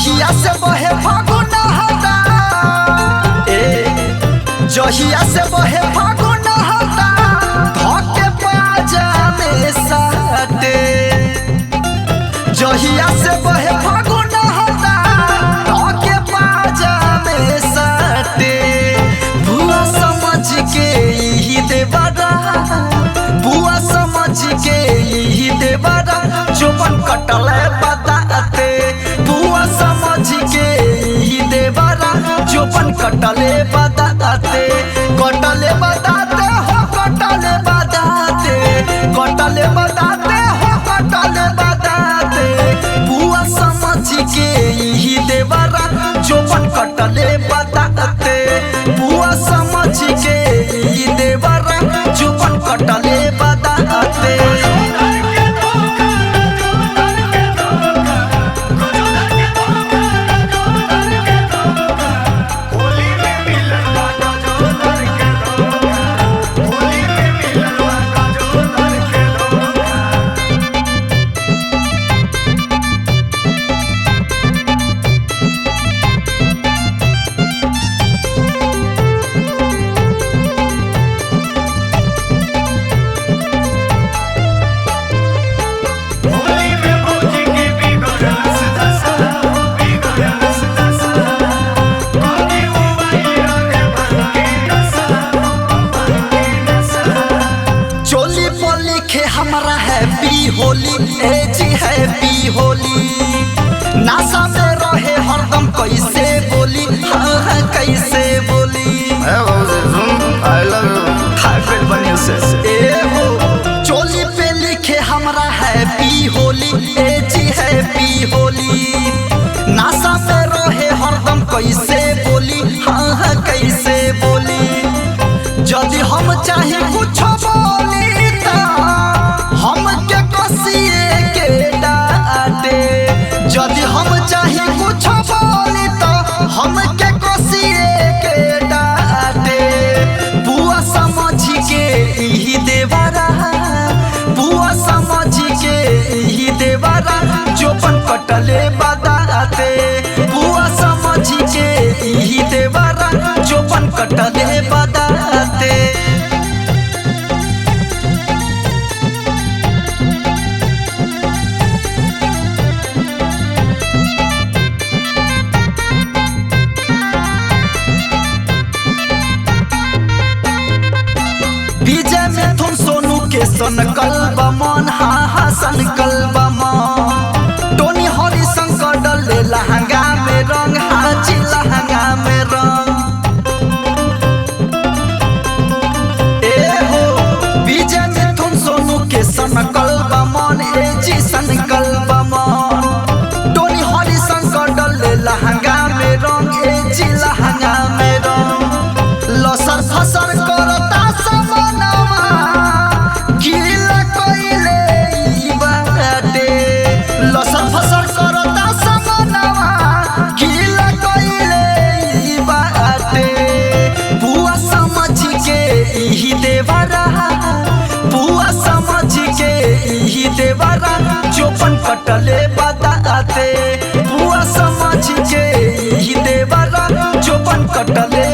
जहिया से बहे फागुन हटा जहिया से बहे फागुन हटा धोके पाजा में साटे जहिया से बहे फागुन हटा धोके पाजा में साटे बुआ समझ के ही देवरा बुआ समझ के ही देवरा जोबन कटले बताते बुआ समझ के ही देवरा जोबन कटले बताते कटले बताते हो कटले बताते कटले बताते हो कटले बताते बुआ समझ के ही देवरा जोबन कटले बताते बुआ समझ के ही देवरा जोबन कटले बताते हमारा हैप्पी होली जी हैप्पी होली नासा में रहे हरदम कैसे बोली हाँ कैसे बोली I love you हाय बनिया से हो चोली पे लिखे हमारा हैप्पी होली जी हैप्पी होली नासा में रहे हरदम कैसे बोली हाँ कैसे बोली यदि हम चाहे कुछ बोली हम के कसिए के डाटे यदि हम चाहे कुछ बोली तो हम के कसिए के डाटे बुआ समझ के ही देवरा बुआ समझ के ही देवरा जोबन कटले बताते बुआ समझ के ही देवरा जोबन कटले बताते विजय मिथुन सोनू के सन कलबा मन हाँ सन कलबा मन टोनी हरि शंकर डले लहंगा में रंग हाजी लहंगा में रंग हो विजय मिथुन सोनू के सन कलबा मन जी सन कलबा मन टोनी हरि शंकर डले लहंगा में रंग जी लहंगा में रंग लसर फसर करता लसर फसर करता समनवा गीला कइले बाटे बुआ समझ के ही देवरा बुआ समझ के ही देवरा जोबन कटले बताते बुआ समझ के ही देवरा जोबन कटले